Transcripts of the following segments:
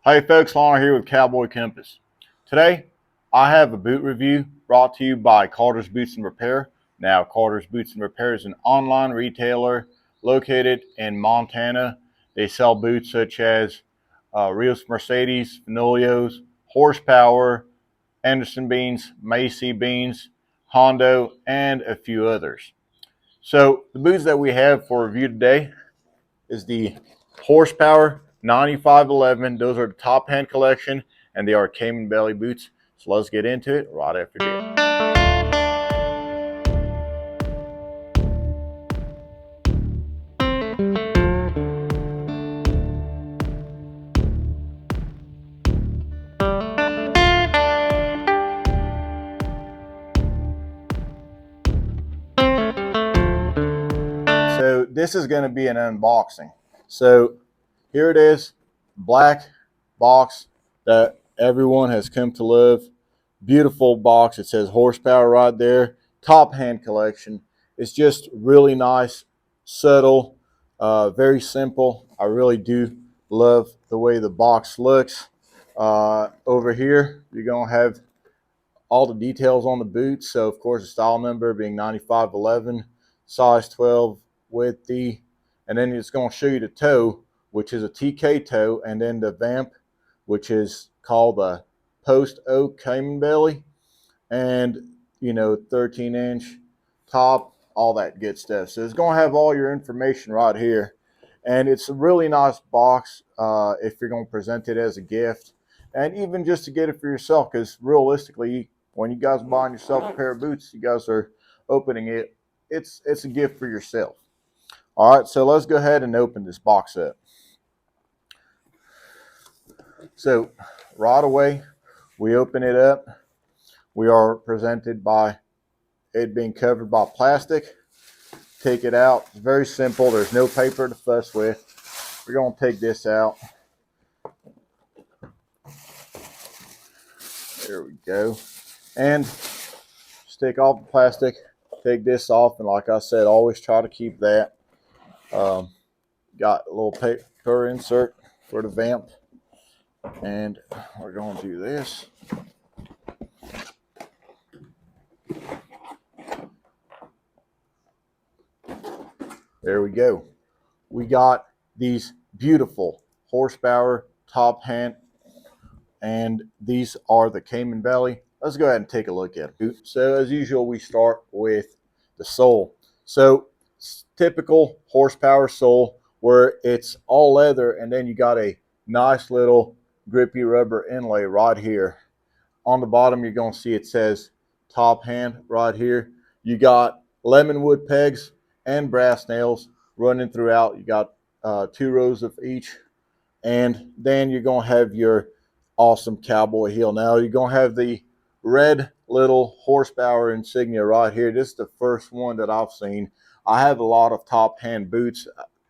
Hey folks, Lana here with Cowboy Compass. Today, I have a boot review brought to you by Carter's Boots and Repair. Now, Carter's Boots and Repair is an online retailer located in Montana. They sell boots such as Rios Mercedes, Fenolios, Horsepower, Anderson Beans, Macy Beans, Hondo, and a few others. So, the boots that we have for review today is the Horsepower 9511. Those are the top hand collection, and they are Cayman belly boots. So let's get into it right after this. So this is going to be an unboxing. So here it is, black box that everyone has come to love. Beautiful box. It says Horsepower right there. Top hand collection. It's just really nice, subtle, very simple. I really do love the way the box looks. Over here, you're going to have all the details on the boots. So, of course, the style number being 9511, size 12 with the, and then it's going to show you the toe, which is a TK toe, and then the vamp, which is called the post Oak Caiman belly, and 13-inch top, all that good stuff. So it's going to have all your information right here, and it's a really nice box if you're going to present it as a gift, and even just to get it for yourself, because realistically, when you guys are buying yourself a pair of boots, you guys are opening it, it's a gift for yourself. All right, so let's go ahead and open this box up. So right away, we open it up. We are presented by it being covered by plastic. Take it out. It's very simple. There's no paper to fuss with. We're going to take this out. There we go. And just take off the plastic. Take this off. And like I said, always try to keep that. Got a little paper insert for the vamp. And we're going to do this. There we go. We got these beautiful Horsepower top hand, and these are the Cayman belly. Let's go ahead and take a look at them. So as usual, we start with the sole. So typical Horsepower sole where it's all leather, and then you got a nice little grippy rubber inlay right here. On the bottom, you're going to see it says top hand right here. You got lemon wood pegs and brass nails running throughout. You got 2 rows of each, and then you're going to have your awesome Cowboy heel. Now you're going to have the red little Horsepower insignia right here. This is the first one that I've seen. I have a lot of top hand boots.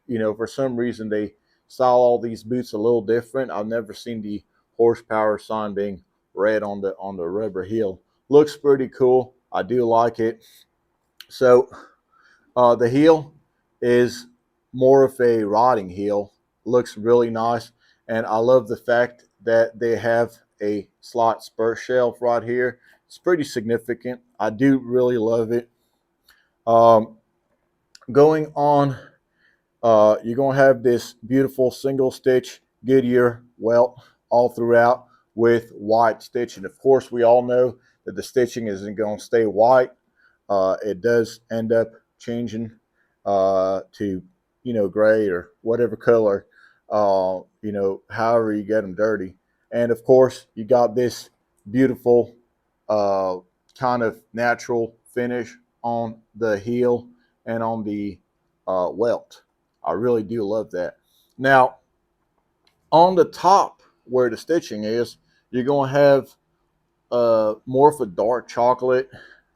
For some reason they style all these boots a little different. I've never seen the Horsepower sign being red on the rubber heel. Looks pretty cool. I do like it. So the heel is more of a riding heel. Looks really nice, and I love the fact that they have a slot spur shelf right here. It's pretty significant. I do really love it. Going on, you're going to have this beautiful single stitch Goodyear welt all throughout with white stitching. Of course, we all know that the stitching isn't going to stay white. It does end up changing to gray or whatever color, however you get them dirty. And of course, you got this beautiful kind of natural finish on the heel and on the welt. I really do love that. Now, on the top where the stitching is, you're going to have more of a dark chocolate,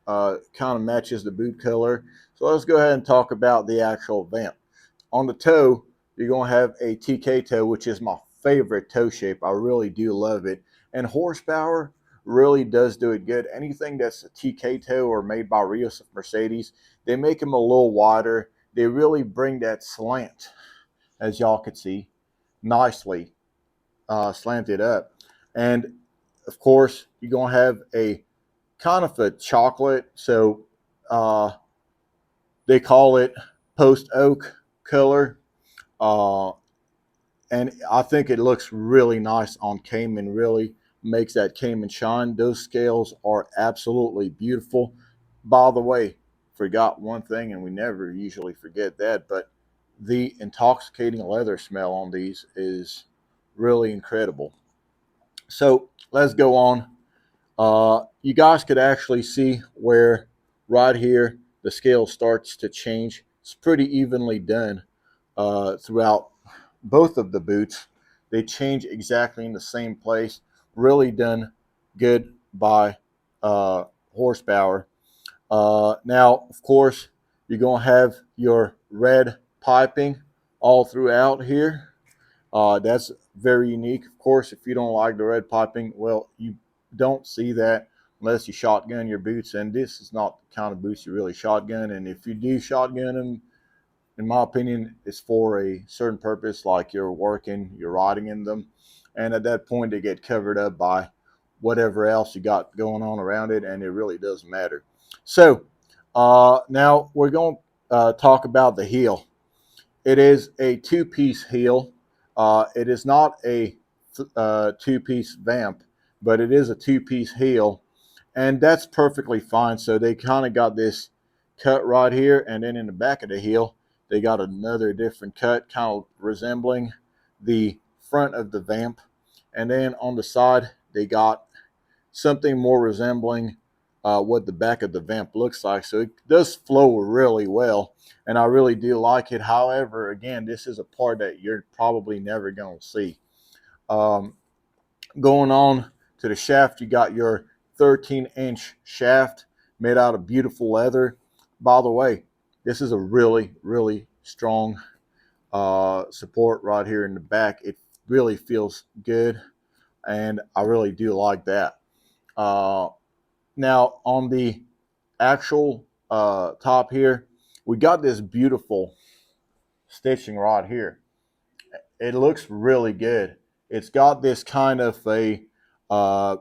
kind of matches the boot color. So let's go ahead and talk about the actual vamp. On the toe, you're going to have a TK toe, which is my favorite toe shape. I really do love it. And Horsepower really does do it good. Anything that's a TK toe or made by Rios Mercedes, they make them a little wider. They really bring that slant, as y'all could see, nicely slanted up. And of course, you're going to have a kind of a chocolate. So they call it post oak color. Uh, and I think it looks really nice on Caiman, really makes that Caiman shine. Those scales are absolutely beautiful. By the way, forgot one thing, and we never usually forget that, but the intoxicating leather smell on these is really incredible. So let's go on. You guys could actually see where right here the scale starts to change. It's pretty evenly done throughout both of the boots. They change exactly in the same place. Really done good by horsepower. Now, of course, you're going to have your red piping all throughout here. That's very unique. Of course, if you don't like the red piping, well, you don't see that unless you shotgun your boots. And this is not the kind of boots you really shotgun. And if you do shotgun them, in my opinion, it's for a certain purpose, like you're working, you're riding in them. And at that point, they get covered up by whatever else you got going on around it, and it really doesn't matter. So now we're going to talk about the heel. It is a two-piece heel. It is not a two-piece vamp, but it is a two-piece heel, and that's perfectly fine. So they kind of got this cut right here, and then in the back of the heel, they got another different cut, kind of resembling the front of the vamp, and then on the side, they got something more resembling what the back of the vamp looks like. So it does flow really well, and I really do like it. However, again, this is a part that you're probably never going to see. Um, Going on to the shaft, you got your 13-inch shaft made out of beautiful leather. By the way, this is a really, really strong support right here in the back. It really feels good, and I really do like that. Uh, Now, on the actual top here, we got this beautiful stitching right here. It looks really good. It's got this kind of a, uh,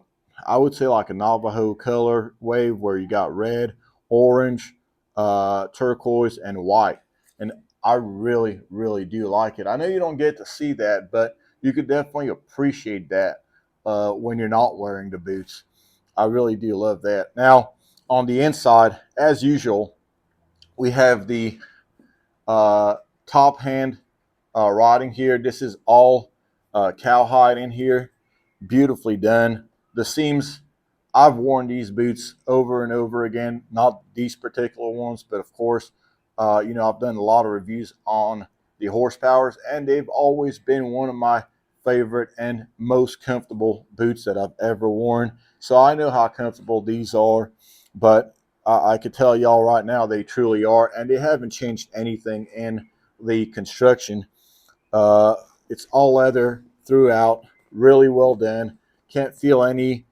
I would say like a Navajo color wave where you got red, orange, turquoise, and white. And I really, really do like it. I know you don't get to see that, but you could definitely appreciate that when you're not wearing the boots. I really do love that. Now, on the inside, as usual, we have the uh, top hand riding here. This is all cowhide in here, beautifully done. The seams, I've worn these boots over and over again, not these particular ones, but of course, I've done a lot of reviews on the horsepowers, and they've always been one of my favorite and most comfortable boots that I've ever worn. So I know how comfortable these are, but I could tell y'all right now they truly are, and they haven't changed anything in the construction. uh, it's all leather throughout, really well done. Can't feel any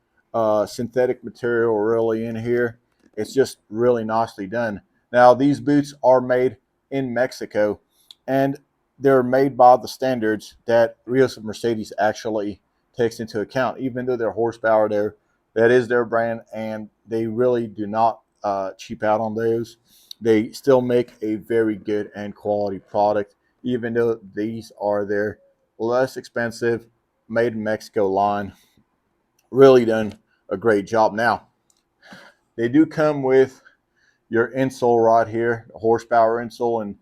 synthetic material really in here. It's just really nicely done. Now, these boots are made in Mexico, and they're made by the standards that Rios of Mercedes actually takes into account. Even though they're horsepower, that is their brand, and they really do not cheap out on those. They still make a very good and quality product, even though these are their less expensive, made in Mexico line. Really done a great job. Now, they do come with your insole right here, a horsepower insole. And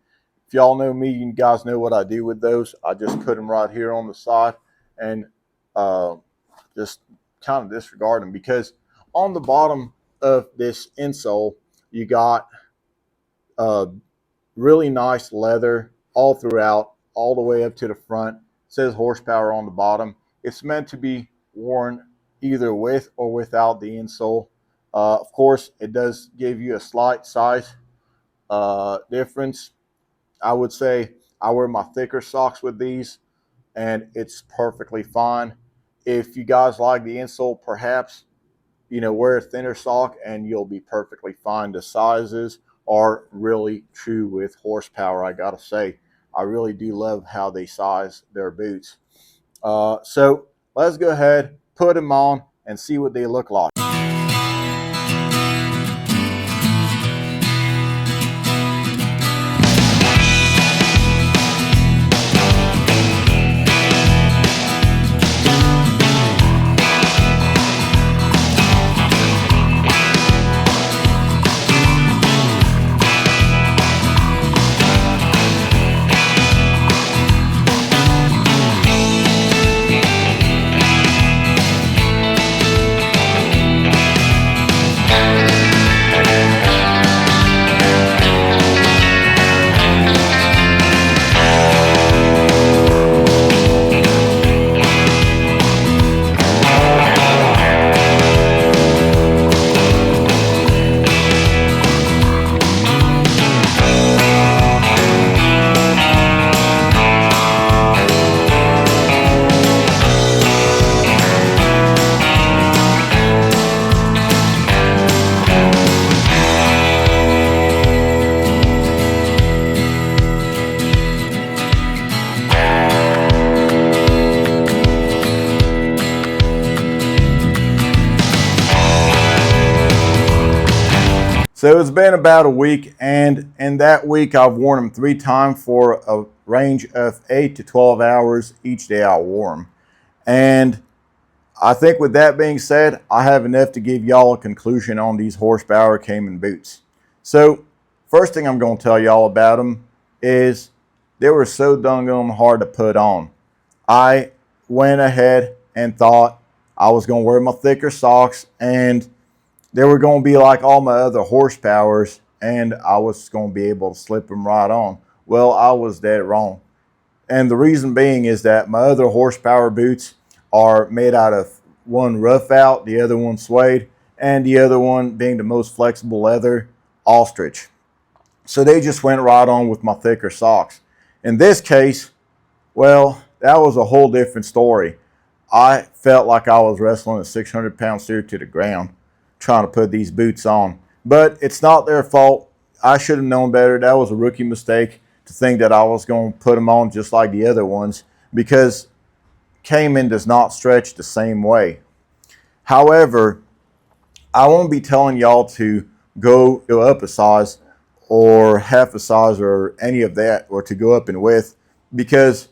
if y'all know me, you guys know what I do with those. I just put them right here on the side and uh, just kind of disregard them, because on the bottom of this insole, you got uh, really nice leather all throughout, all the way up to the front. It says horsepower on the bottom. It's meant to be worn either with or without the insole. Of course, it does give you a slight size difference. I would say I wear my thicker socks with these, and it's perfectly fine. If you guys like the insole, perhaps wear a thinner sock and you'll be perfectly fine. The sizes are really true with horsepower, I gotta say. I really do love how they size their boots. So let's go ahead, put them on, and see what they look like. So it's been about a week, and in that week I've worn them 3 times for a range of 8 to 12 hours each day I wore them. And I think with that being said, I have enough to give y'all a conclusion on these horsepower Cayman boots. So first thing I'm going to tell y'all about them is they were so doggone hard to put on. I went ahead and thought I was going to wear my thicker socks and they were going to be like all my other horsepowers and I was going to be able to slip them right on. Well, I was dead wrong. And the reason being is that my other horsepower boots are made out of one rough out, the other one suede, and the other one being the most flexible leather, ostrich. So they just went right on with my thicker socks. In this case, well, that was a whole different story. I felt like I was wrestling a 600-pound steer to the ground trying to put these boots on. But it's not their fault. I should have known better. That was a rookie mistake to think that I was going to put them on just like the other ones because Cayman does not stretch the same way. However, I won't be telling y'all to go up a size or half a size or any of that or to go up in width because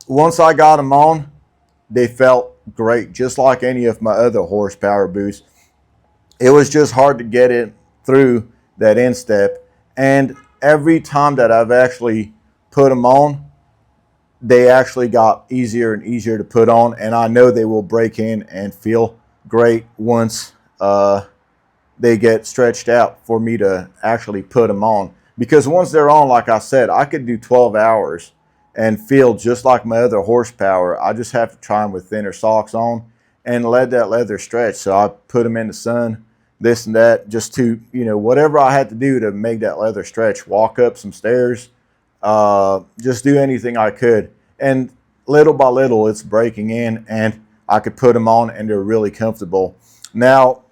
once I got them on, they felt great, just like any of my other horsepower boots. It was just hard to get it through that instep. And every time that I've actually put them on, they actually got easier and easier to put on. And I know they will break in and feel great once they get stretched out for me to actually put them on. Because once they're on, like I said, I could do 12 hours and feel just like my other horsepower. I just have to try them with thinner socks on and let that leather stretch. So I put them in the sun, this and that, just to, whatever I had to do to make that leather stretch, walk up some stairs, just do anything I could. And little by little, it's breaking in and I could put them on and they're really comfortable. Now,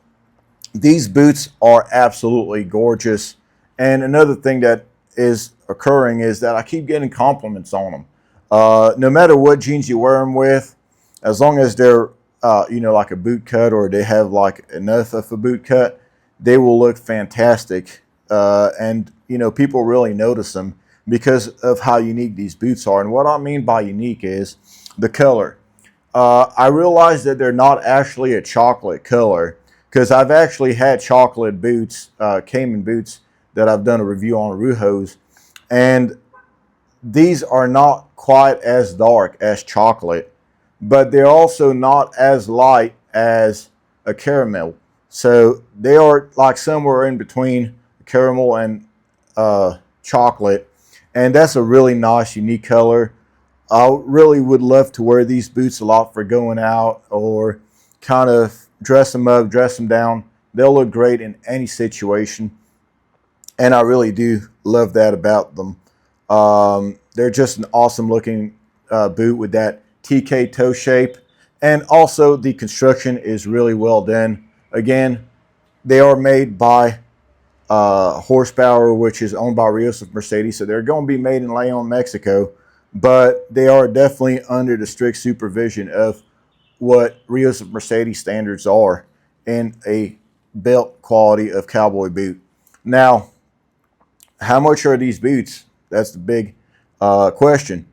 these boots are absolutely gorgeous. And another thing that is occurring is that I keep getting compliments on them. No matter what jeans you wear them with, as long as they're, like a boot cut or they have like enough of a boot cut, they will look fantastic. And people really notice them because of how unique these boots are. And what I mean by unique is the color. I realize that they're not actually a chocolate color because I've actually had chocolate boots, Cayman boots, that I've done a review on Rujos, and these are not quite as dark as chocolate, but they're also not as light as a caramel. So they are like somewhere in between caramel and chocolate, and that's a really nice, unique color. I really would love to wear these boots a lot for going out or kind of dress them up, dress them down. They'll look great in any situation. And I really do love that about them. They're just an awesome looking boot with that TK toe shape. And also the construction is really well done. Again, they are made by Horsepower, which is owned by Rios of Mercedes. So they're going to be made in Leon, Mexico. but they are definitely under the strict supervision of what Rios of Mercedes standards are in a belt quality of Cowboy boot. Now, how much are these boots? That's the big question.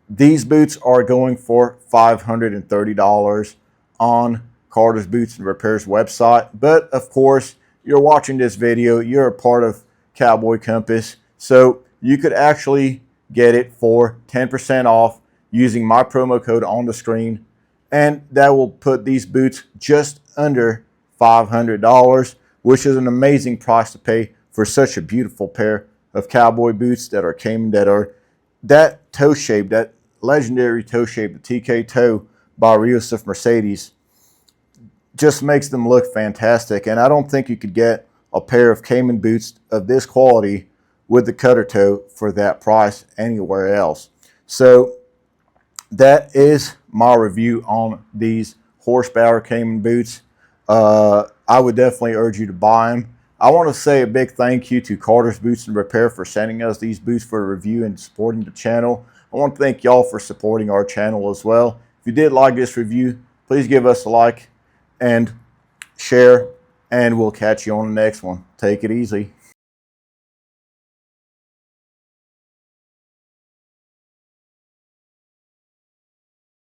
These boots are going for $530 on Carter's Boots and Repairs website. But of course, you're watching this video, you're a part of Cowboy Compass, so you could actually get it for 10% off using my promo code on the screen, and that will put these boots just under $500, which is an amazing price to pay for such a beautiful pair of Cowboy boots that are Cayman, that are that toe shape, that legendary toe shape, the TK toe by Rios of Mercedes, just makes them look fantastic. And I don't think you could get a pair of Cayman boots of this quality with the cutter toe for that price anywhere else. So that is my review on these horsepower Cayman boots. I would definitely urge you to buy them. I want to say a big thank you to Carter's Boots and Repair for sending us these boots for a review and supporting the channel. I want to thank y'all for supporting our channel as well. If you did like this review, please give us a like and share, and we'll catch you on the next one. Take it easy.